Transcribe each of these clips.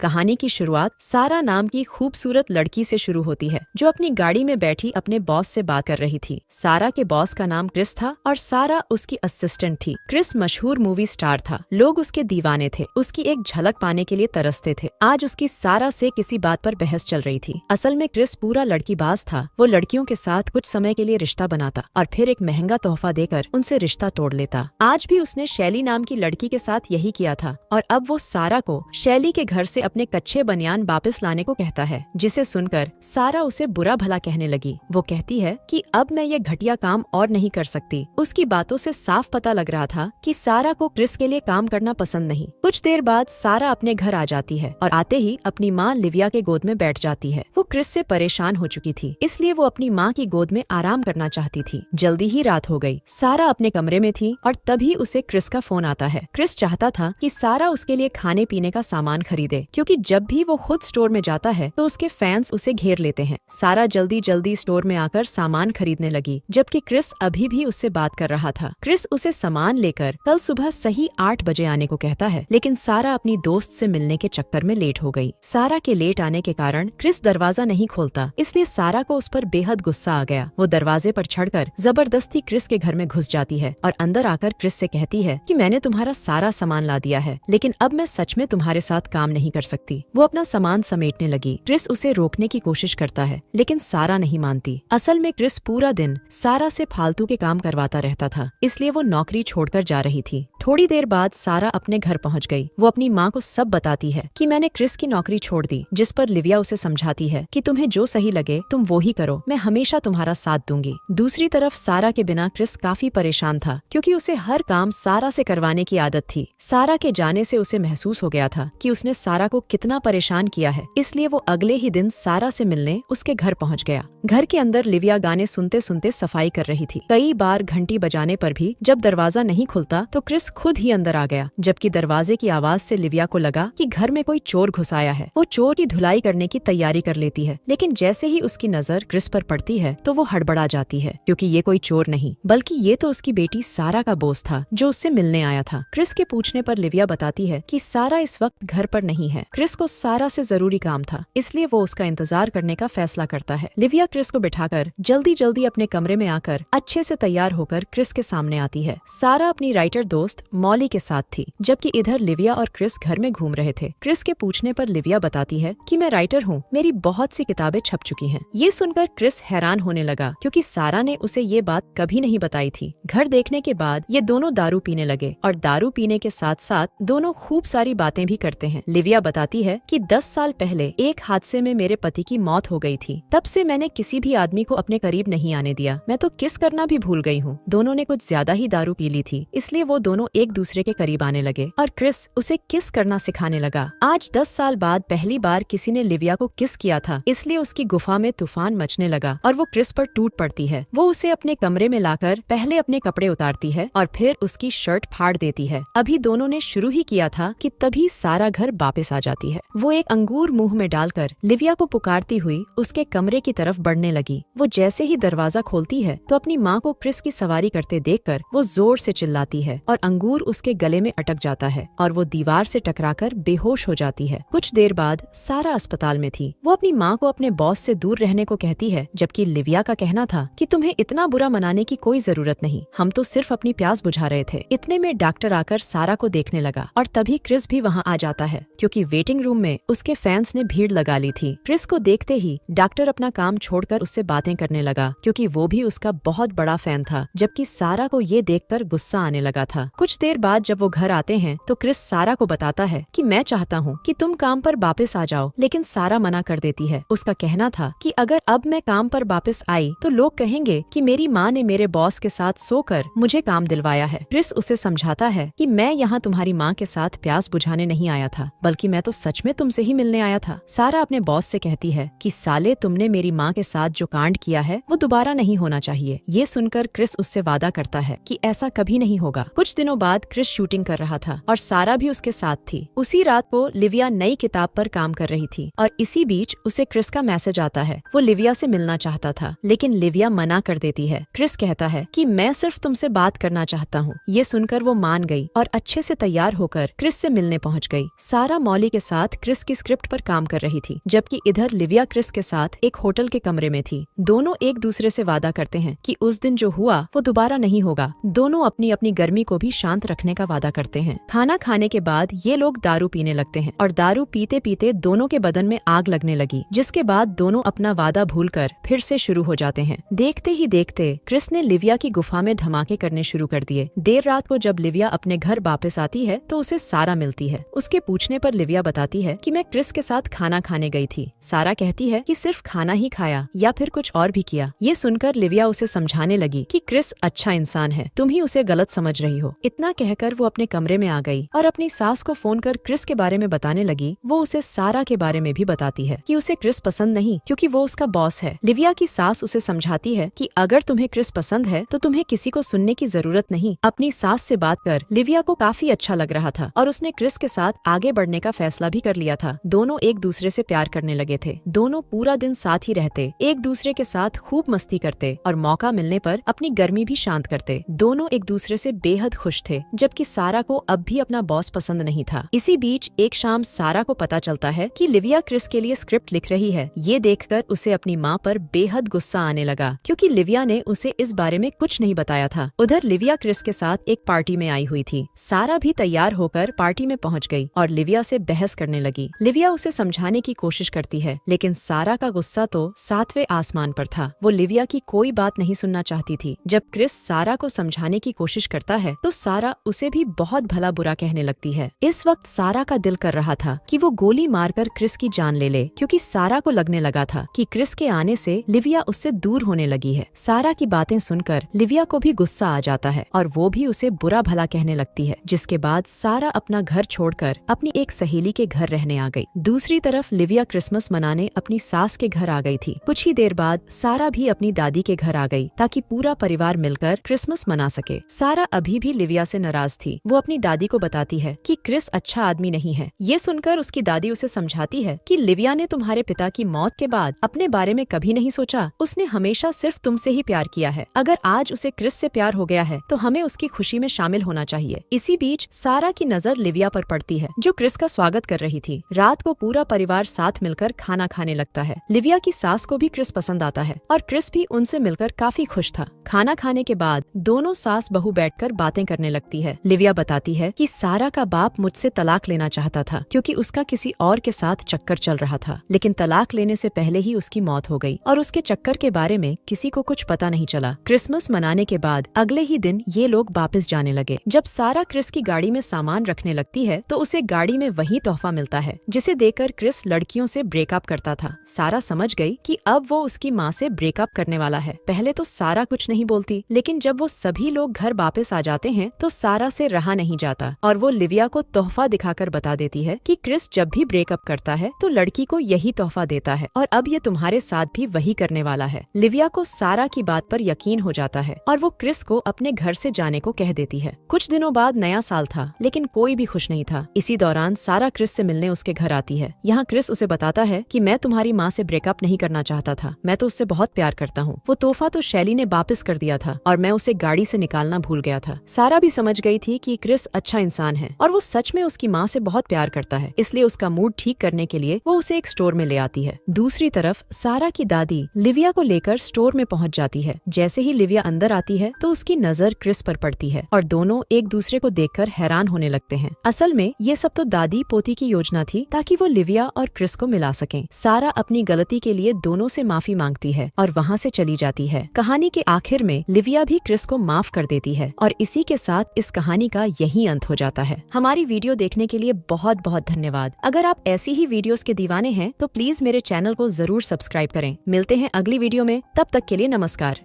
कहानी की शुरुआत सारा नाम की खूबसूरत लड़की से शुरू होती है, जो अपनी गाड़ी में बैठी अपने बॉस से बात कर रही थी। सारा के बॉस का नाम क्रिस था और सारा उसकी असिस्टेंट थी। क्रिस मशहूर मूवी स्टार था, लोग उसके दीवाने थे, उसकी एक झलक पाने के लिए तरसते थे। आज उसकी सारा से किसी बात पर बहस चल रही थी। असल में क्रिस पूरा लड़कीबाज था। वो लड़कियों के साथ कुछ समय के लिए रिश्ता बनाता और फिर एक महंगा तोहफा देकर उनसे रिश्ता तोड़ लेता। आज भी उसने शैली नाम की लड़की के साथ यही किया था और अब वो सारा को शैली के घर से अपने कच्चे बनियान वापस लाने को कहता है, जिसे सुनकर सारा उसे बुरा भला कहने लगी। वो कहती है कि अब मैं ये घटिया काम और नहीं कर सकती। उसकी बातों से साफ पता लग रहा था कि सारा को क्रिस के लिए काम करना पसंद नहीं। कुछ देर बाद सारा अपने घर आ जाती है और आते ही अपनी माँ लिविया के गोद में बैठ जाती है। वो क्रिस से परेशान हो चुकी थी, इसलिए वो अपनी माँ की गोद में आराम करना चाहती थी। जल्दी ही रात हो गई। सारा अपने कमरे में थी और तभी उसे क्रिस का फोन आता है। क्रिस चाहता था कि सारा उसके लिए खाने पीने का सामान खरीदे, क्योंकि जब भी वो खुद स्टोर में जाता है तो उसके फैंस उसे घेर लेते हैं। सारा जल्दी जल्दी स्टोर में आकर सामान खरीदने लगी, जबकि क्रिस अभी भी उससे बात कर रहा था। क्रिस उसे सामान लेकर कल सुबह सही 8 बजे आने को कहता है, लेकिन सारा अपनी दोस्त से मिलने के चक्कर में लेट हो गई। सारा के लेट आने के कारण क्रिस दरवाजा नहीं खोलता, इसलिए सारा को उस पर बेहद गुस्सा आ गया। वो दरवाजे पर चढ़कर जबरदस्ती क्रिस के घर में घुस जाती है और अंदर आकर क्रिस से कहती है कि मैंने तुम्हारा सारा सामान ला दिया है, लेकिन अब मैं सच में तुम्हारे साथ काम नहीं कर सकती। वो अपना सामान समेटने लगी। क्रिस उसे रोकने की कोशिश करता है, लेकिन सारा नहीं मानती। असल में क्रिस पूरा दिन सारा से फालतू के काम करवाता रहता था, इसलिए वो नौकरी छोड़कर जा रही थी। थोड़ी देर बाद सारा अपने घर पहुंच गई। वो अपनी माँ को सब बताती है कि मैंने क्रिस की नौकरी छोड़ दी, जिस पर लिविया उसे समझाती है कि तुम्हें जो सही लगे तुम वो ही करो, मैं हमेशा तुम्हारा साथ दूंगी। दूसरी तरफ सारा के बिना क्रिस काफी परेशान था, क्योंकि उसे हर काम सारा से करवाने की आदत थी। सारा के जाने से उसे महसूस हो गया था कि उसने सारा को कितना परेशान किया है, इसलिए वो अगले ही दिन सारा से मिलने उसके घर पहुंच गया। घर के अंदर लिविया गाने सुनते सुनते सफाई कर रही थी। कई बार घंटी बजाने पर भी जब दरवाजा नहीं खुलता तो क्रिस खुद ही अंदर आ गया, जबकि दरवाजे की आवाज से लिविया को लगा कि घर में कोई चोर घुस आया है। वो चोर की धुलाई करने की तैयारी कर लेती है, लेकिन जैसे ही उसकी नजर क्रिस पर पड़ती है तो वो हड़बड़ा जाती है, क्योंकि ये कोई चोर नहीं बल्कि ये तो उसकी बेटी सारा का बोस था, जो उससे मिलने आया था। क्रिस के पूछने पर लिविया बताती है कि सारा इस वक्त घर पर नहीं है। क्रिस को सारा से जरूरी काम था, इसलिए वो उसका इंतजार करने का फैसला करता है। लिविया क्रिस को बिठाकर जल्दी जल्दी अपने कमरे में आकर अच्छे से तैयार होकर क्रिस के सामने आती है। सारा अपनी राइटर दोस्त मॉली के साथ थी, जबकि इधर लिविया और क्रिस घर में घूम रहे थे। क्रिस के पूछने पर लिविया बताती है कि मैं राइटर हूँ, मेरी बहुत सी किताबें छप चुकी हैं। ये सुनकर क्रिस हैरान होने लगा, क्योंकि सारा ने उसे ये बात कभी नहीं बताई थी। घर देखने के बाद ये दोनों दारू पीने लगे और दारू पीने के साथ साथ दोनों खूब सारी बातें भी करते हैं। लिविया बताती है कि 10 साल पहले एक हादसे में मेरे पति की मौत हो गई थी। तब से मैंने किसी भी आदमी को अपने करीब नहीं आने दिया। मैं तो किस करना भी भूल गई हूँ। दोनों ने कुछ ज्यादा ही दारू पी ली थी, इसलिए वो दोनों एक दूसरे के करीब आने लगे और क्रिस उसे किस करना सिखाने लगा। आज 10 साल बाद पहली बार किसी ने लिविया को किस किया था, इसलिए उसकी गुफा में तूफान मचने लगा और वो क्रिस पर टूट पड़ती है। वो उसे अपने कमरे में लाकर पहले अपने कपड़े उतारती है और फिर उसकी शर्ट फाड़ देती है। अभी दोनों ने शुरू ही किया था कि तभी सारा घर वापस आ जाती है। वो एक अंगूर मुंह में डालकर लिविया को पुकारती हुई उसके कमरे की तरफ बढ़ने लगी। वो जैसे ही दरवाजा खोलती है तो अपनी माँ को क्रिस की सवारी करते देखकर वो जोर से चिल्लाती है और अंगूर उसके गले में अटक जाता है और वो दीवार से टकराकर बेहोश हो जाती है। कुछ देर बाद सारा अस्पताल में थी। वो अपनी माँ को अपने बॉस से दूर रहने को कहती है, जबकि लिविया का कहना था कि तुम्हें इतना बुरा मनाने की कोई जरूरत नहीं, हम तो सिर्फ अपनी प्यास बुझा रहे थे। इतने में डॉक्टर आकर सारा को देखने लगा और तभी क्रिस भी वहाँ आ जाता है, क्योंकि वेटिंग रूम में उसके फैंस ने भीड़ लगा ली थी। क्रिस को देखते ही डॉक्टर अपना काम छोड़कर उससे बातें करने लगा, क्योंकि वो भी उसका बहुत बड़ा फैन था, जबकि सारा को ये देखकर गुस्सा आने लगा था। कुछ देर बाद जब वो घर आते हैं तो क्रिस सारा को बताता है कि मैं चाहता हूँ कि तुम काम पर वापस आ जाओ, लेकिन सारा मना कर देती है। उसका कहना था कि अगर अब मैं काम पर वापस आई तो लोग कहेंगे कि मेरी माँ ने मेरे बॉस के साथ सोकर मुझे काम दिलवाया है। क्रिस उसे समझाता है कि मैं यहाँ तुम्हारी माँ के साथ प्यास बुझाने नहीं आया था, बल्कि मैं तो सच में तुमसे ही मिलने आया था। सारा अपने बॉस से कहती है कि साले, तुमने मेरी माँ के साथ जो कांड किया है वो दोबारा नहीं होना चाहिए। ये सुनकर क्रिस उससे वादा करता है कि ऐसा कभी नहीं होगा। कुछ दिनों बाद क्रिस शूटिंग कर रहा था और सारा भी उसके साथ थी। उसी रात को लिविया नई किताब पर काम कर रही थी और इसी बीच उसे क्रिस का मैसेज आता है। वो लिविया से मिलना चाहता था, लेकिन लिविया मना कर देती है। क्रिस कहता है कि मैं सिर्फ तुमसे बात करना चाहता हूँ। ये सुनकर वो मान गई और अच्छे से तैयार होकर क्रिस से मिलने पहुँच गई। सारा मॉली शेली के साथ क्रिस की स्क्रिप्ट पर काम कर रही थी, जबकि इधर लिविया क्रिस के साथ एक होटल के कमरे में थी। दोनों एक दूसरे से वादा करते हैं कि उस दिन जो हुआ वो दोबारा नहीं होगा। दोनों अपनी अपनी गर्मी को भी शांत रखने का वादा करते हैं। खाना खाने के बाद ये लोग दारू पीने लगते हैं और दारू पीते पीते दोनों के बदन में आग लगने लगी, जिसके बाद दोनों अपना वादा भूलकर फिर से शुरू हो जाते हैं। देखते ही देखते क्रिस ने लिविया की गुफा में धमाके करने शुरू कर दिए। देर रात को जब लिविया अपने घर वापस आती है तो उसे सारा मिलती है। उसके पूछने पर लिविया बताती है कि मैं क्रिस के साथ खाना खाने गई थी। सारा कहती है कि सिर्फ खाना ही खाया या फिर कुछ और भी किया। ये सुनकर लिविया उसे समझाने लगी कि क्रिस अच्छा इंसान है, तुम ही उसे गलत समझ रही हो। इतना कहकर वो अपने कमरे में आ गई और अपनी सास को फोन कर क्रिस के बारे में बताने लगी। वो उसे सारा के बारे में भी बताती है कि उसे क्रिस पसंद नहीं, क्योंकि वो उसका बॉस है। लिविया की सास उसे समझाती है कि अगर तुम्हें क्रिस पसंद है तो तुम्हें किसी को सुनने की जरूरत नहीं। अपनी सास से बात कर लिविया को काफी अच्छा लग रहा था और उसने क्रिस के साथ आगे बढ़ने का फैसला भी कर लिया था। दोनों एक दूसरे से प्यार करने लगे थे। दोनों पूरा दिन साथ ही रहते, एक दूसरे के साथ खूब मस्ती करते और मौका मिलने पर अपनी गर्मी भी शांत करते। दोनों एक दूसरे से बेहद खुश थे, जबकि सारा को अब भी अपना बॉस पसंद नहीं था। इसी बीच एक शाम सारा को पता चलता है कि लिविया क्रिस के लिए स्क्रिप्ट लिख रही है। ये देखकर उसे अपनी माँ पर बेहद गुस्सा आने लगा, क्योंकि लिविया ने उसे इस बारे में कुछ नहीं बताया था। उधर लिविया क्रिस के साथ एक पार्टी में आई हुई थी। सारा भी तैयार होकर पार्टी में पहुंच गई और लिविया से बहस करने लगी। लिविया उसे समझाने की कोशिश करती है, लेकिन सारा का गुस्सा तो 7वें आसमान पर था। वो लिविया की कोई बात नहीं सुनना चाहती थी। जब क्रिस सारा को समझाने की कोशिश करता है तो सारा उसे भी बहुत भला बुरा कहने लगती है। इस वक्त सारा का दिल कर रहा था कि वो गोली मारकर क्रिस की जान ले ले, क्योंकि सारा को लगने लगा था कि क्रिस के आने से लिविया उससे दूर होने लगी है। सारा की बातें सुनकर लिविया को भी गुस्सा आ जाता है और वो भी उसे बुरा भला कहने लगती है, जिसके बाद सारा अपना घर छोड़कर अपनी एक सहेली के घर रहने आ गई। दूसरी तरफ लिविया क्रिसमस मनाने अपनी सास के घर आ गई थी। कुछ ही देर बाद सारा भी अपनी दादी के घर आ गई ताकि पूरा परिवार मिलकर क्रिसमस मना सके। सारा अभी भी लिविया से नाराज थी। वो अपनी दादी को बताती है कि क्रिस अच्छा आदमी नहीं है। ये सुनकर उसकी दादी उसे समझाती है कि लिविया ने तुम्हारे पिता की मौत के बाद अपने बारे में कभी नहीं सोचा। उसने हमेशा सिर्फ तुमसे ही प्यार किया है। अगर आज उसे क्रिस से प्यार हो गया है तो हमें उसकी खुशी में शामिल होना चाहिए। इसी बीच सारा की नजर लिविया पर पड़ती है, जो क्रिस का स्वागत कर रही थी। रात को पूरा परिवार साथ मिलकर खाना खाने लगता है। लिविया की सास को भी क्रिस पसंद आता है और क्रिस भी उनसे मिलकर काफी खुश था। खाना खाने के बाद दोनों सास बहू बैठकर बातें करने लगती है। लिविया बताती है कि सारा का बाप मुझसे तलाक लेना चाहता था, क्योंकि उसका किसी और के साथ चक्कर चल रहा था, लेकिन तलाक लेने से पहले ही उसकी मौत हो गई और उसके चक्कर के बारे में किसी को कुछ पता नहीं चला। क्रिसमस मनाने के बाद अगले ही दिन ये लोग वापस जाने लगे। जब सारा क्रिस की गाड़ी में सामान रखने लगती है तो उसे गाड़ी में वही तोहफा मिलता है, जिसे देखकर क्रिस लड़कियों से ब्रेकअप करता था। सारा समझ गई कि अब वो उसकी माँ से ब्रेकअप करने वाला है। पहले तो सारा कुछ नहीं बोलती, लेकिन जब वो सभी लोग घर वापस आ जाते हैं तो सारा से रहा नहीं जाता और वो लिविया को तोहफा दिखाकर बता देती है कि क्रिस जब भी ब्रेकअप करता है तो लड़की को यही तोहफा देता है और अब ये तुम्हारे साथ भी वही करने वाला है। लिविया को सारा की बात पर यकीन हो जाता है और वो क्रिस को अपने घर से जाने को कह देती है। कुछ दिनों बाद नया साल था, लेकिन कोई भी खुश नहीं था। इसी दौरान सारा क्रिस से मिलने उसके घर आती है। यहाँ क्रिस उसे बताता है कि मैं तुम्हारी माँ से ब्रेकअप नहीं करना चाहता था, मैं तो उससे बहुत प्यार करता हूँ। वो तोहफा तो शैली ने वापस कर दिया था और मैं उसे गाड़ी से निकालना भूल गया था। सारा भी समझ गई थी कि क्रिस अच्छा इंसान है और वो सच में उसकी माँ से बहुत प्यार करता है, इसलिए उसका मूड ठीक करने के लिए वो उसे एक स्टोर में ले आती है। दूसरी तरफ सारा की दादी लिविया को लेकर स्टोर में पहुँच जाती है। जैसे ही लिविया अंदर आती है तो उसकी नजर क्रिस पर पड़ती है और दोनों एक दूसरे को देखकर हैरान होने लगते हैं। असल में ये सब तो दादी पोती की योजना थी ताकि वो लिविया और क्रिस को मिला सकें। सारा अपनी गलती के लिए दोनों से माफी मांगती है और वहाँ से चली जाती है। कहानी के आखिर में लिविया भी क्रिस को माफ कर देती है और इसी के साथ इस कहानी का यही अंत हो जाता है। हमारी वीडियो देखने के लिए बहुत बहुत धन्यवाद। अगर आप ऐसी ही वीडियोस के दीवाने हैं तो प्लीज मेरे चैनल को जरूर सब्सक्राइब करें। मिलते हैं अगली वीडियो में, तब तक के लिए नमस्कार।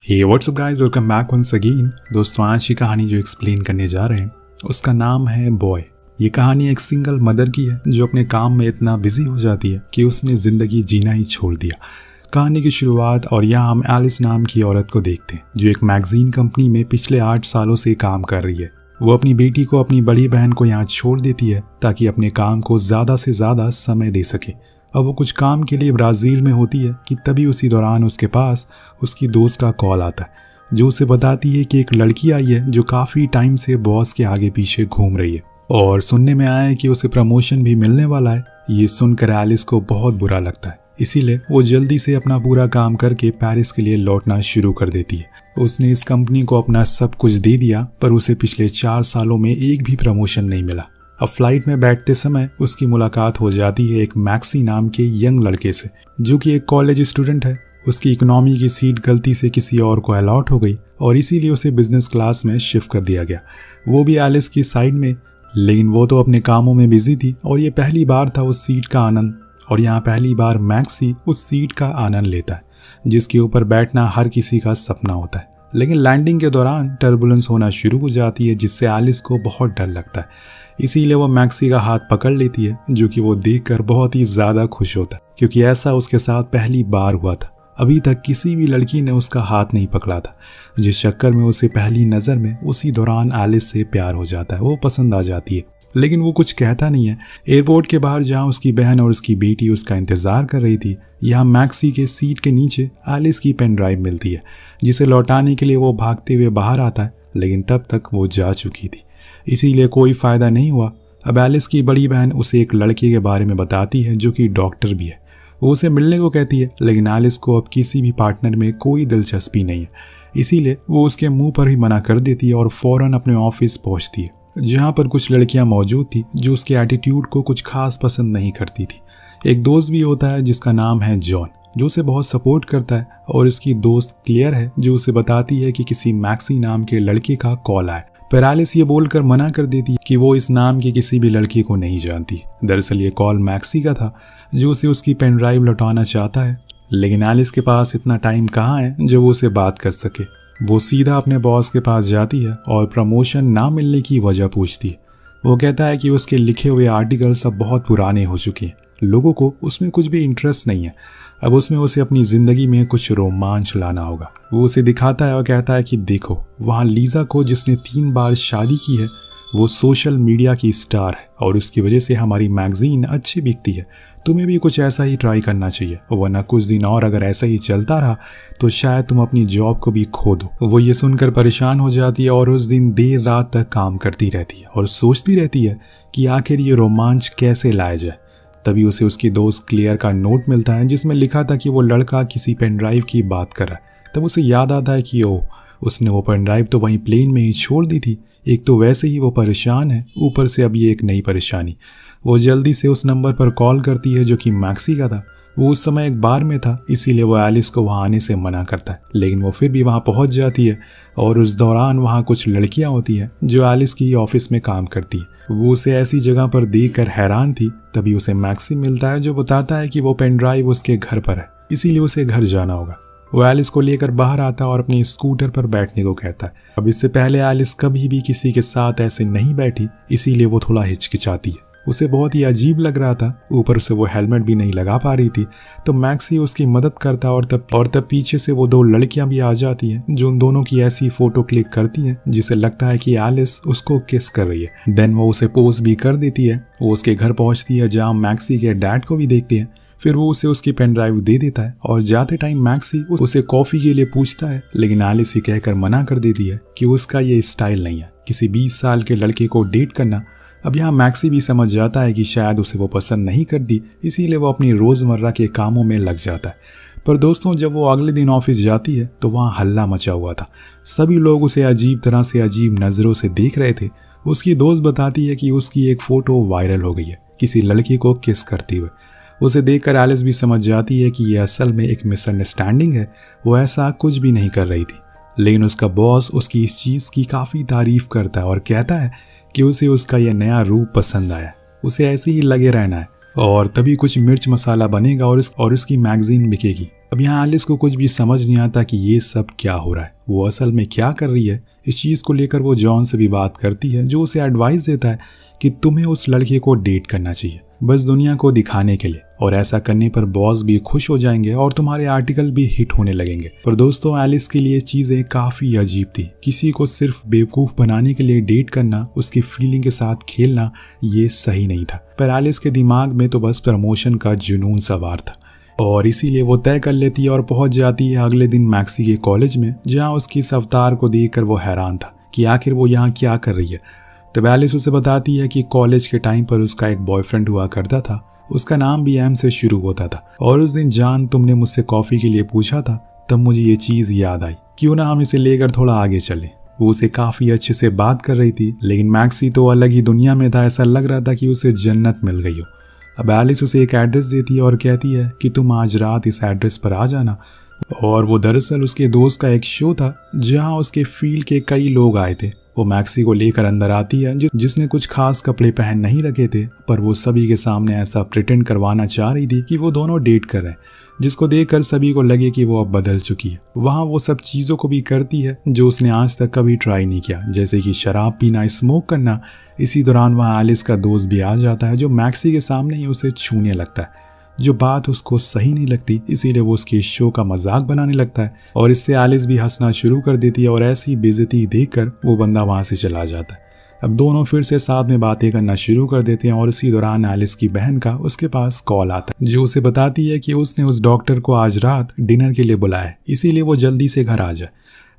Hey, what's up guys? Welcome back once again। दोस्तों आज की कहानी जो एक्सप्लेन करने जा रहे हैं उसका नाम है बॉय। ये कहानी एक सिंगल मदर की है जो अपने काम में इतना बिजी हो जाती है कि उसने ज़िंदगी जीना ही छोड़ दिया। कहानी की शुरुआत और यहाँ हम एलिस नाम की औरत को देखते हैं जो एक मैगजीन कंपनी में पिछले 8 सालों से काम कर रही है। वो अपनी बेटी को अपनी बड़ी बहन को यहाँ छोड़ देती है ताकि अपने काम को ज़्यादा से ज़्यादा समय दे सके। अब वो कुछ काम के लिए ब्राज़ील में होती है कि तभी उसी दौरान उसके पास उसकी दोस्त का कॉल आता है। जो उसे बताती है कि एक लड़की आई है जो काफ़ी टाइम से बॉस के आगे पीछे घूम रही है और सुनने में आया है कि उसे प्रमोशन भी मिलने वाला है। ये सुनकर एलिस को बहुत बुरा लगता है, इसीलिए वो जल्दी से अपना पूरा काम करके पेरिस के लिए लौटना शुरू कर देती है। उसने इस कंपनी को अपना सब कुछ दे दिया, पर उसे पिछले 4 सालों में एक भी प्रमोशन नहीं मिला। अब फ्लाइट में बैठते समय उसकी मुलाकात हो जाती है एक मैक्सी नाम के यंग लड़के से, जो कि एक कॉलेज स्टूडेंट है। उसकी इकोनॉमी की सीट गलती से किसी और को अलॉट हो गई और इसीलिए उसे बिजनेस क्लास में शिफ्ट कर दिया गया, वो भी एलिस की साइड में। लेकिन वो तो अपने कामों में बिजी थी और ये पहली बार था उस सीट का आनंद, और यहाँ पहली बार मैक्सी उस सीट का आनंद लेता है जिसके ऊपर बैठना हर किसी का सपना होता है। लेकिन लैंडिंग के दौरान टर्बुलेंस होना शुरू हो जाती है जिससे एलिस को बहुत डर लगता है, इसीलिए वो मैक्सी का हाथ पकड़ लेती है, जो कि वो देखकर बहुत ही ज़्यादा खुश होता है क्योंकि ऐसा उसके साथ पहली बार हुआ था। अभी तक किसी भी लड़की ने उसका हाथ नहीं पकड़ा था, जिस चक्कर में उसे पहली नज़र में उसी दौरान एलिस से प्यार हो जाता है, वो पसंद आ जाती है। लेकिन वो कुछ कहता नहीं है। एयरपोर्ट के बाहर जहाँ उसकी बहन और उसकी बेटी उसका इंतज़ार कर रही थी, यहाँ मैक्सी के सीट के नीचे एलिस की पेन ड्राइव मिलती है, जिसे लौटाने के लिए वो भागते हुए बाहर आता है, लेकिन तब तक वो जा चुकी थी, इसीलिए कोई फ़ायदा नहीं हुआ। अब एलिस की बड़ी बहन उसे एक लड़के के बारे में बताती है जो कि डॉक्टर भी है। वो उसे मिलने को कहती है, लेकिन एलिस को अब किसी भी पार्टनर में कोई दिलचस्पी नहीं है, इसीलिए वो उसके मुंह पर ही मना कर देती है और फ़ौरन अपने ऑफिस पहुंचती है, जहां पर कुछ लड़कियां मौजूद थी जो उसके एटीट्यूड को कुछ खास पसंद नहीं करती थी। एक दोस्त भी होता है जिसका नाम है जॉन, जो उसे बहुत सपोर्ट करता है, और इसकी दोस्त क्लियर है जो उसे बताती है कि किसी मैक्सी नाम के लड़के का कॉल आया। पर एलिस ये बोलकर मना कर देती है कि वो इस नाम की किसी भी लड़की को नहीं जानती। दरअसल ये कॉल मैक्सी का था जो उसे उसकी पेन ड्राइव लौटाना चाहता है, लेकिन एलिस के पास इतना टाइम कहाँ है जो वो उसे बात कर सके। वो सीधा अपने बॉस के पास जाती है और प्रमोशन ना मिलने की वजह पूछती है। वो कहता है कि उसके लिखे हुए आर्टिकल सब बहुत पुराने हो चुके हैं, लोगों को उसमें कुछ भी इंटरेस्ट नहीं है, अब उसमें उसे अपनी ज़िंदगी में कुछ रोमांच लाना होगा। वो उसे दिखाता है और कहता है कि देखो, वहाँ लीज़ा को जिसने 3 बार शादी की है, वो सोशल मीडिया की स्टार है और उसकी वजह से हमारी मैगज़ीन अच्छी बिकती है। तुम्हें भी कुछ ऐसा ही ट्राई करना चाहिए, वरना कुछ दिन और अगर ऐसा ही चलता रहा तो शायद तुम अपनी जॉब को भी खो दो। वो ये सुनकर परेशान हो जाती है और उस दिन देर रात तक काम करती रहती है और सोचती रहती है कि आखिर ये रोमांच कैसे लाया जाए। तभी उसे उसकी दोस्त क्लियर का नोट मिलता है जिसमें लिखा था कि वो लड़का किसी पेन ड्राइव की बात कर रहा है। तब उसे याद आता है कि ओह, उसने वो पेन ड्राइव तो वहीं प्लेन में ही छोड़ दी थी। एक तो वैसे ही वो परेशान है, ऊपर से अब ये एक नई परेशानी। वो जल्दी से उस नंबर पर कॉल करती है जो कि मैक्सी का था। वो उस समय एक बार में था, इसीलिए वो एलिस को वहाँ आने से मना करता है, लेकिन वो फिर भी वहाँ पहुँच जाती है और उस दौरान वहाँ कुछ लड़कियाँ होती हैं जो एलिस की ऑफिस में काम करती है। वो उसे ऐसी जगह पर देखकर हैरान थी। तभी उसे मैक्सी मिलता है जो बताता है कि वो पेन ड्राइव उसके घर पर है, इसीलिए उसे घर जाना होगा। वो एलिस को लेकर बाहर आता है और अपनी स्कूटर पर बैठने को कहता है। अब इससे पहले एलिस कभी भी किसी के साथ ऐसे नहीं बैठी, इसीलिए वो थोड़ा हिचकिचाती है। उसे बहुत ही अजीब लग रहा था, ऊपर से वो हेलमेट भी नहीं लगा पा रही थी। तो मैक्सी उसकी मदद करता है और तब पीछे से वो 2 लड़कियां भी आ जाती हैं जो उन दोनों की ऐसी फोटो क्लिक करती हैं जिसे लगता है कि एलिस उसको किस कर रही है। देन वो उसे पोज भी कर देती है। वो उसके घर पहुंचती है जहाँ मैक्सी के डैड को भी देखती है। फिर वो उसे उसकी पेन ड्राइव दे देता है और जाते टाइम मैक्सी उसे कॉफ़ी के लिए पूछता है, लेकिन एलिस ये कहकर मना कर देती है कि उसका ये स्टाइल नहीं है किसी 20 साल के लड़के को डेट करना। अब यहाँ मैक्सी भी समझ जाता है कि शायद उसे वो पसंद नहीं करती, इसीलिए वो अपनी रोज़मर्रा के कामों में लग जाता है। पर दोस्तों, जब वो अगले दिन ऑफिस जाती है तो वहाँ हल्ला मचा हुआ था। सभी लोग उसे अजीब तरह से अजीब नज़रों से देख रहे थे। उसकी दोस्त बताती है कि उसकी एक फ़ोटो वायरल हो गई है किसी लड़की को किस करते हुए। उसे देखकर एलिस भी समझ जाती है कि यह असल में एक मिसअंडरस्टैंडिंग है। वो ऐसा कुछ भी नहीं कर रही थी, लेकिन उसका बॉस उसकी इस चीज़ की काफ़ी तारीफ करता है और कहता है कि उसे उसका यह नया रूप पसंद आया, उसे ऐसे ही लगे रहना है और तभी कुछ मिर्च मसाला बनेगा और उसकी मैगजीन बिकेगी। अब यहाँ एलिस को कुछ भी समझ नहीं आता कि ये सब क्या हो रहा है, वो असल में क्या कर रही है। इस चीज़ को लेकर वो जॉन से भी बात करती है जो उसे एडवाइस देता है कि तुम्हें उस लड़के को डेट करना चाहिए, बस दुनिया को दिखाने के लिए, और ऐसा करने पर बॉस भी खुश हो जाएंगे और तुम्हारे आर्टिकल भी हिट होने लगेंगे। पर दोस्तों, एलिस के लिए चीज़ें काफ़ी अजीब थी। किसी को सिर्फ बेवकूफ़ बनाने के लिए डेट करना, उसकी फीलिंग के साथ खेलना, ये सही नहीं था। पर एलिस के दिमाग में तो बस प्रमोशन का जुनून सवार था, और इसीलिए वो तय कर लेती है और पहुंच जाती है अगले दिन मैक्सी के कॉलेज में, जहां उसकी इस अवतार को देखकर वो हैरान था कि आखिर वो यहाँ क्या कर रही है। तब एलिस उसे बताती है कि कॉलेज के टाइम पर उसका एक बॉयफ्रेंड हुआ करता था, उसका नाम भी एम से शुरू होता था, और उस दिन जान तुमने मुझसे कॉफ़ी के लिए पूछा था, तब मुझे ये चीज़ याद आई, क्यों ना हम इसे लेकर थोड़ा आगे चलें। वो उसे काफ़ी अच्छे से बात कर रही थी, लेकिन मैक्सी तो अलग ही दुनिया में था, ऐसा लग रहा था कि उसे जन्नत मिल गई हो। अब एलिस उसे एक एड्रेस देती है और कहती है कि तुम आज रात इस एड्रेस पर आ जाना। और वो दरअसल उसके दोस्त का एक शो था जहां उसके फील्ड के कई लोग आए थे। वो मैक्सी को लेकर अंदर आती है, जिसने कुछ खास कपड़े पहन नहीं रखे थे, पर वो सभी के सामने ऐसा प्रिटेंड करवाना चाह रही थी कि वो दोनों डेट कर रहे हैं, जिसको देखकर सभी को लगे कि वो अब बदल चुकी है। वहाँ वो सब चीज़ों को भी करती है जो उसने आज तक कभी ट्राई नहीं किया, जैसे कि शराब पीना, स्मोक करना। इसी दौरान वहाँ एलिस का दोस्त भी आ जाता है, जो मैक्सी के सामने ही उसे छूने लगता है, जो बात उसको सही नहीं लगती, इसीलिए वो उसके शो का मजाक बनाने लगता है और इससे एलिस भी हंसना शुरू कर देती है और ऐसी बेइज्जती देखकर वो बंदा वहाँ से चला जाता है। अब दोनों फिर से साथ में बातें करना शुरू कर देते हैं और इसी दौरान एलिस की बहन का उसके पास कॉल आता है, जो उसे बताती है कि उसने उस डॉक्टर को आज रात डिनर के लिए बुलाया है, इसीलिए वो जल्दी से घर आ जाए।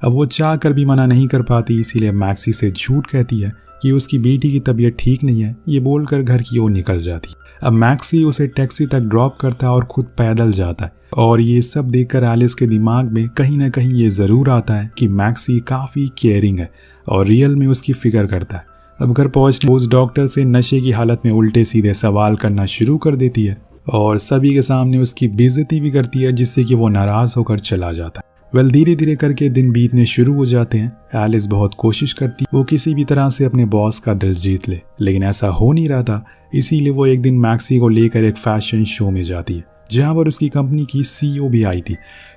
अब वो चाह कर भी मना नहीं कर पाती, इसीलिए मैक्सी से झूठ कहती है कि उसकी बेटी की तबीयत ठीक नहीं है, ये बोलकर घर की ओर निकल जाती। अब मैक्सी उसे टैक्सी तक ड्रॉप करता है और खुद पैदल जाता है, और ये सब देखकर एलिस के दिमाग में कहीं ना कहीं ये ज़रूर आता है कि मैक्सी काफ़ी केयरिंग है और रियल में उसकी फिक्र करता है। अब घर पहुंचने उस डॉक्टर से नशे की हालत में उल्टे सीधे सवाल करना शुरू कर देती है और सभी के सामने उसकी बेइज्जती भी करती है, जिससे कि वो नाराज़ होकर चला जाता है। धीरे धीरे करके दिन बीतने शुरू हो जाते हैं। एलिस बहुत कोशिश करती वो किसी भी तरह से अपने बॉस का दिल जीत ले, लेकिन ऐसा हो नहीं रहा था। इसीलिए वो एक दिन मैक्सी को लेकर एक फैशन शो में जाती है, जहां पर उसकी कंपनी की सीईओ भी आई थी।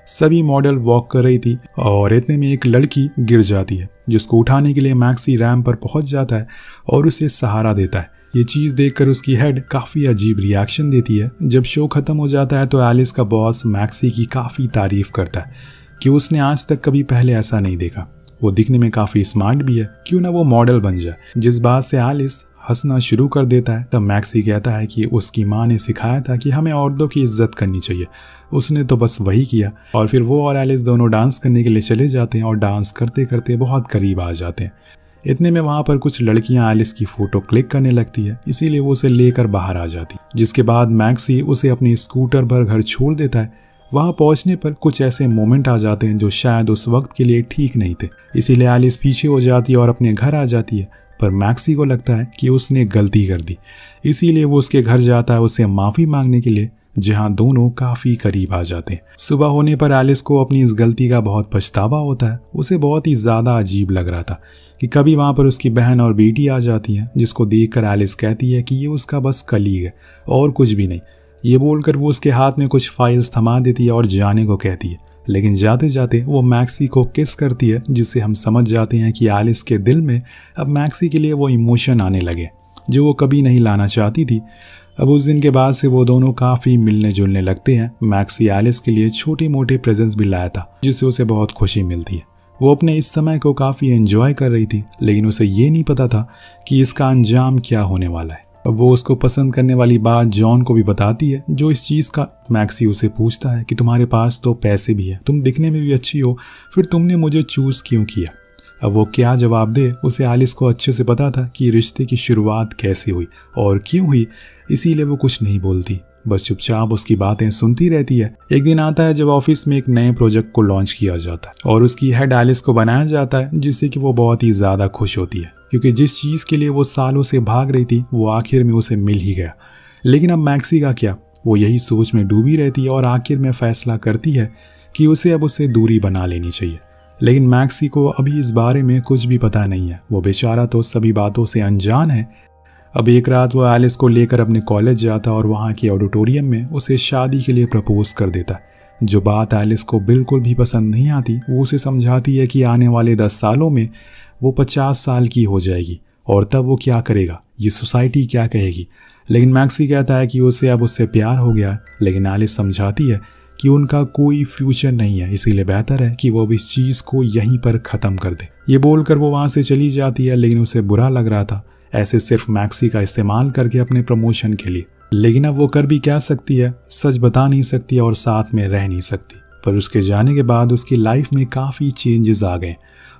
सभी मॉडल वॉक कर रही थी और इतने में एक लड़की गिर जाती है, जिसको उठाने के लिए मैक्सी रैंप पर पहुंच जाता है और उसे सहारा देता है। ये चीज़ देखकर उसकी हेड काफ़ी अजीब रिएक्शन देती है। जब शो खत्म हो जाता है तो एलिस का बॉस मैक्सी की काफ़ी तारीफ करता है कि उसने आज तक कभी पहले ऐसा नहीं देखा, वो दिखने में काफ़ी स्मार्ट भी है, क्यों ना वो मॉडल बन जाए। जिस बात से एलिस हंसना शुरू कर देता है, तब मैक्सी कहता है कि उसकी माँ ने सिखाया था कि हमें औरतों की इज्जत करनी चाहिए, उसने तो बस वही किया। और फिर वो और एलिस दोनों डांस करने के लिए चले जाते हैं और डांस करते करते बहुत करीब आ जाते हैं। इतने में वहाँ पर कुछ लड़कियाँ एलिस की फ़ोटो क्लिक करने लगती है, इसीलिए वो उसे लेकर बाहर आ जाती, जिसके बाद मैक्सी उसे अपनी स्कूटर पर घर छोड़ देता है। वहाँ पहुँचने पर कुछ ऐसे मोमेंट आ जाते हैं जो शायद उस वक्त के लिए ठीक नहीं थे, इसीलिए एलिस पीछे हो जाती है और अपने घर आ जाती है। पर मैक्सी को लगता है कि उसने गलती कर दी, इसीलिए वो उसके घर जाता है उससे माफ़ी मांगने के लिए, जहाँ दोनों काफ़ी करीब आ जाते हैं। सुबह होने पर एलिस को अपनी इस गलती का बहुत पछतावा होता है। उसे बहुत ही ज़्यादा अजीब लग रहा था कि कभी वहाँ पर उसकी बहन और बेटी आ जाती हैं, जिसको देखकर एलिस कहती है कि ये उसका बस कलीग है और कुछ भी नहीं। ये बोलकर वो उसके हाथ में कुछ फाइल्स थमा देती है और जाने को कहती है, लेकिन जाते जाते वो मैक्सी को किस करती है, जिससे हम समझ जाते हैं कि एलिस के दिल में अब मैक्सी के लिए वो इमोशन आने लगे जो वो कभी नहीं लाना चाहती थी। अब उस दिन के बाद से वो दोनों काफ़ी मिलने जुलने लगते हैं। मैक्सी एलिस के लिए छोटे मोटे प्रेजेंट्स भी लाया था, जिससे उसे बहुत खुशी मिलती है। वो अपने इस समय को काफ़ी एंजॉय कर रही थी, लेकिन उसे ये नहीं पता था कि इसका अंजाम क्या होने वाला है। अब वो उसको पसंद करने वाली बात जॉन को भी बताती है, जो इस चीज़ का मैक्सी उसे पूछता है कि तुम्हारे पास तो पैसे भी हैं, तुम दिखने में भी अच्छी हो, फिर तुमने मुझे चूज़ क्यों किया। अब वो क्या जवाब दे, उसे एलिस को अच्छे से पता था कि रिश्ते की शुरुआत कैसे हुई और क्यों हुई, इसीलिए वो कुछ नहीं बोलती, बस चुपचाप उसकी बातें सुनती रहती है। एक दिन आता है जब ऑफिस में एक नए प्रोजेक्ट को लॉन्च किया जाता है और उसकी हेड एलिस को बनाया जाता है, जिससे कि वो बहुत ही ज़्यादा खुश होती है, क्योंकि जिस चीज़ के लिए वो सालों से भाग रही थी वो आखिर में उसे मिल ही गया। लेकिन अब मैक्सी का क्या, वो यही सोच में डूबी रहती है और आखिर में फैसला करती है कि उसे अब उससे दूरी बना लेनी चाहिए। लेकिन मैक्सी को अभी इस बारे में कुछ भी पता नहीं है, वो बेचारा तो सभी बातों से अनजान है। अब एक रात वो एलिस को लेकर अपने कॉलेज जाता और वहाँ के ऑडिटोरियम में उसे शादी के लिए प्रपोज कर देता है। जो बात एलिस को बिल्कुल भी पसंद नहीं आती, वो उसे समझाती है कि आने वाले 10 सालों में वो 50 साल की हो जाएगी और तब वो क्या करेगा, ये सोसाइटी क्या कहेगी। लेकिन मैक्सी कहता है कि उसे अब उससे प्यार हो गया, लेकिन एलिस समझाती है कि उनका कोई फ्यूचर नहीं है, इसीलिए बेहतर है कि वो अब इस चीज़ को यहीं पर ख़त्म कर दे। ये बोलकर वो वहाँ से चली जाती है, लेकिन उसे बुरा लग रहा था ऐसे सिर्फ मैक्सी का इस्तेमाल करके अपने प्रमोशन के लिए। लेकिन अब वो कर भी क्या सकती है, सच बता नहीं सकती और साथ में रह नहीं सकती। पर उसके जाने के बाद उसकी लाइफ में काफ़ी चेंजेस आ गए।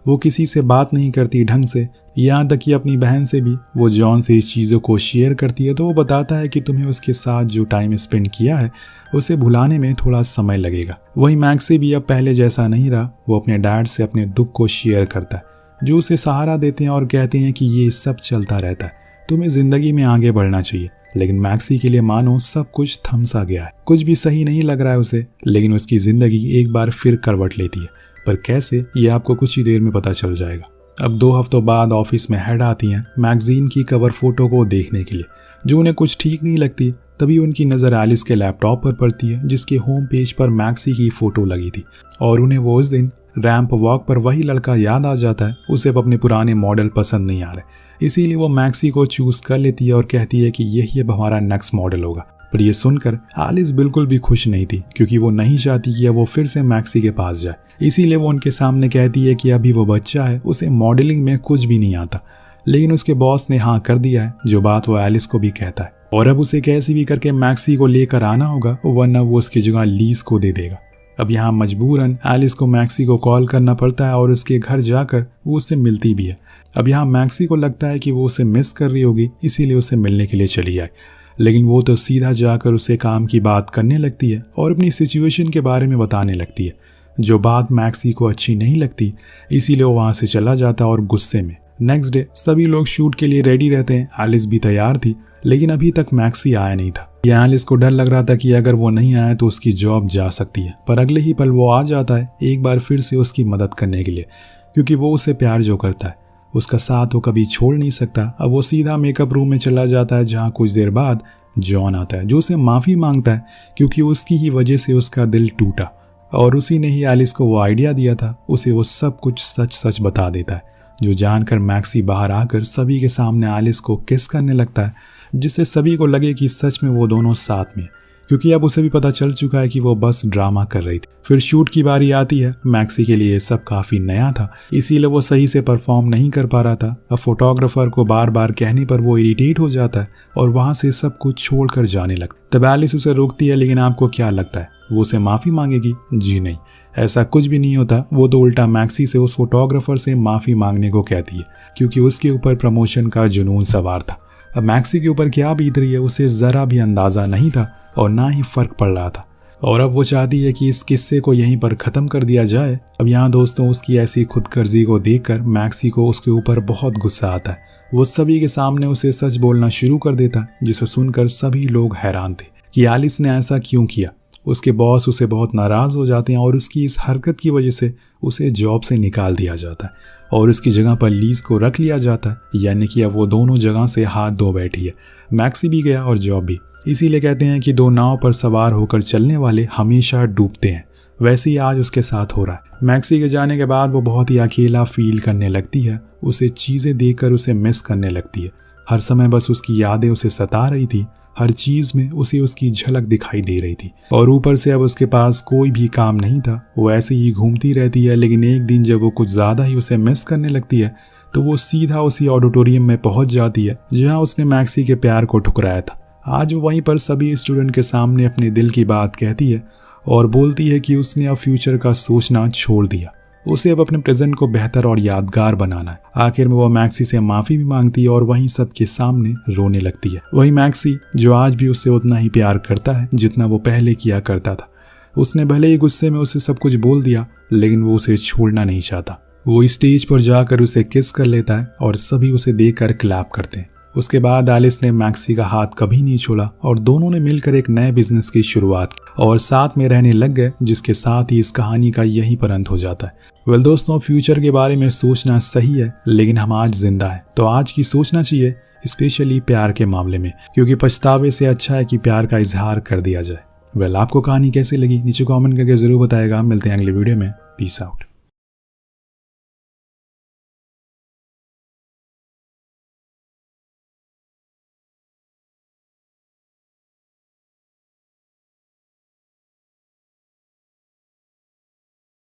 वो किसी से बात नहीं करती ढंग से, यहाँ तक कि अपनी बहन से भी वो जॉन से इस चीज़ों को शेयर करती है तो वो बताता है कि तुम्हें उसके साथ जो टाइम स्पेंड किया है उसे भुलाने में थोड़ा समय लगेगा। वहीं मैक्सी भी अब पहले जैसा नहीं रहा, वो अपने डैड से अपने दुख को शेयर करता है जो उसे सहारा देते हैं और कहते हैं कि ये सब चलता रहता है, तुम्हें ज़िंदगी में आगे बढ़ना चाहिए। लेकिन मैक्सी के लिए मानो सब कुछ थम सा गया है, कुछ भी सही नहीं लग रहा है उसे। लेकिन उसकी ज़िंदगी एक बार फिर करवट लेती है, पर कैसे ये आपको कुछ ही देर में पता चल जाएगा। अब 2 हफ्तों बाद ऑफिस में हेड आती हैं मैगजीन की कवर फोटो को देखने के लिए, जो उन्हें कुछ ठीक नहीं लगती। तभी उनकी नज़र एलिस के लैपटॉप पर पड़ती है जिसके होम पेज पर मैक्सी की फ़ोटो लगी थी और उन्हें वो उस दिन रैंप वॉक पर वही लड़का याद आ जाता है। उसे अब अपने पुराने मॉडल पसंद नहीं आ रहे, इसीलिए वो मैक्सी को चूज़ कर लेती है और कहती है कि यही अब हमारा नेक्स्ट मॉडल होगा। पर यह सुनकर एलिस बिल्कुल भी खुश नहीं थी, क्योंकि वो नहीं चाहती कि वो फिर से मैक्सी के पास जाए। इसीलिए वो उनके सामने कहती है कि अभी वो बच्चा है, उसे मॉडलिंग में कुछ भी नहीं आता। लेकिन उसके बॉस ने हाँ कर दिया है, जो बात वो एलिस को भी कहता है, और अब उसे कैसे भी करके मैक्सी को लेकर आना होगा, वरना वो उसकी जगह लीज को दे देगा। अब यहाँ मजबूरन एलिस को मैक्सी को कॉल करना पड़ता है और उसके घर जाकर वो उससे मिलती भी है। अब यहाँ मैक्सी को लगता है कि वो उसे मिस कर रही होगी, इसीलिए उसे मिलने के लिए चली आए। लेकिन वो तो सीधा जाकर उसे काम की बात करने लगती है और अपनी सिचुएशन के बारे में बताने लगती है, जो बात मैक्सी को अच्छी नहीं लगती। इसीलिए वो वहाँ से चला जाता और गुस्से में। नेक्स्ट डे सभी लोग शूट के लिए रेडी रहते हैं। एलिस भी तैयार थी, लेकिन अभी तक मैक्सी आया नहीं था। यह एलिस को डर लग रहा था कि अगर वो नहीं आया तो उसकी जॉब जा सकती है। पर अगले ही पल वो आ जाता है एक बार फिर से उसकी मदद करने के लिए, क्योंकि वो उसे प्यार जो करता है उसका साथ वो कभी छोड़ नहीं सकता। अब वो सीधा मेकअप रूम में चला जाता है, जहाँ कुछ देर बाद जॉन आता है जो उसे माफ़ी मांगता है, क्योंकि उसकी ही वजह से उसका दिल टूटा और उसी ने ही एलिस को वो आइडिया दिया था। उसे वो सब कुछ सच सच बता देता है, जो जानकर मैक्सी बाहर आकर सभी के सामने एलिस को किस करने लगता है, जिससे सभी को लगे कि सच में वो दोनों साथ में, क्योंकि अब उसे भी पता चल चुका है कि वो बस ड्रामा कर रही थी। फिर शूट की बारी आती है। मैक्सी के लिए सब काफ़ी नया था, इसीलिए वो सही से परफॉर्म नहीं कर पा रहा था। अब फोटोग्राफर को बार बार कहने पर वो इरिटेट हो जाता है और वहाँ से सब कुछ छोड़कर जाने लगता। तब एलिस उसे रोकती है, लेकिन आपको क्या लगता है वो उसे माफ़ी मांगेगी? जी नहीं, ऐसा कुछ भी नहीं होता। वो तो उल्टा मैक्सी से उस फोटोग्राफर से माफ़ी मांगने को कहती है, क्योंकि उसके ऊपर प्रमोशन का जुनून सवार था। अब मैक्सी के ऊपर क्या बीत रही है उसे ज़रा भी अंदाज़ा नहीं था और ना ही फ़र्क पड़ रहा था, और अब वो चाहती है कि इस किस्से को यहीं पर ख़त्म कर दिया जाए। अब यहाँ दोस्तों उसकी ऐसी खुदगर्जी को देखकर मैक्सी को उसके ऊपर बहुत गुस्सा आता है। वो सभी के सामने उसे सच बोलना शुरू कर देता, जिसे सुनकर सभी लोग हैरान थे कि एलिस ने ऐसा क्यों किया। उसके बॉस उसे बहुत नाराज़ हो जाते हैं और उसकी इस हरकत की वजह से उसे जॉब से निकाल दिया जाता है और उसकी जगह पर लीज को रख लिया जाता है। यानी कि अब वो दोनों जगह से हाथ धो बैठी है, मैक्सी भी गया और जॉब भी। इसीलिए कहते हैं कि 2 नाव पर सवार होकर चलने वाले हमेशा डूबते हैं। वैसे ही आज उसके साथ हो रहा है। मैक्सी के जाने के बाद वो बहुत ही अकेला फील करने लगती है। उसे चीज़ें देखकर उसे मिस करने लगती है। हर समय बस उसकी यादें उसे सता रही थी, हर चीज़ में उसे उसकी झलक दिखाई दे रही थी। और ऊपर से अब उसके पास कोई भी काम नहीं था, वो ऐसे ही घूमती रहती है। लेकिन एक दिन जब वो कुछ ज़्यादा ही उसे मिस करने लगती है तो वो सीधा उसी ऑडिटोरियम में पहुंच जाती है जहां उसने मैक्सी के प्यार को ठुकराया था। आज वहीं पर सभी स्टूडेंट के सामने अपने दिल की बात कहती है और बोलती है कि उसने अब फ्यूचर का सोचना छोड़ दिया, उसे अब अपने प्रेजेंट को बेहतर और यादगार बनाना है। आखिर में वो मैक्सी से माफ़ी भी मांगती है और वहीं सबके सामने रोने लगती है। वही मैक्सी जो आज भी उससे उतना ही प्यार करता है जितना वो पहले किया करता था। उसने भले ही गुस्से में उसे सब कुछ बोल दिया, लेकिन वो उसे छोड़ना नहीं चाहता। वो स्टेज पर जाकर उसे किस कर लेता है और सभी उसे देखकर क्लैप करते हैं। उसके बाद एलिस ने मैक्सी का हाथ कभी नहीं छोड़ा और दोनों ने मिलकर एक नए बिजनेस की शुरुआत की और साथ में रहने लग गए, जिसके साथ ही इस कहानी का यहीं पर अंत हो जाता है। दोस्तों, फ्यूचर के बारे में सोचना सही है, लेकिन हम आज जिंदा हैं तो आज की सोचना चाहिए, स्पेशली प्यार के मामले में, क्योंकि पछतावे से अच्छा है कि प्यार का इजहार कर दिया जाए। आपको कहानी कैसी लगी नीचे कमेंट करके जरूर बताएगा। मिलते हैं अगले वीडियो में। Peace out.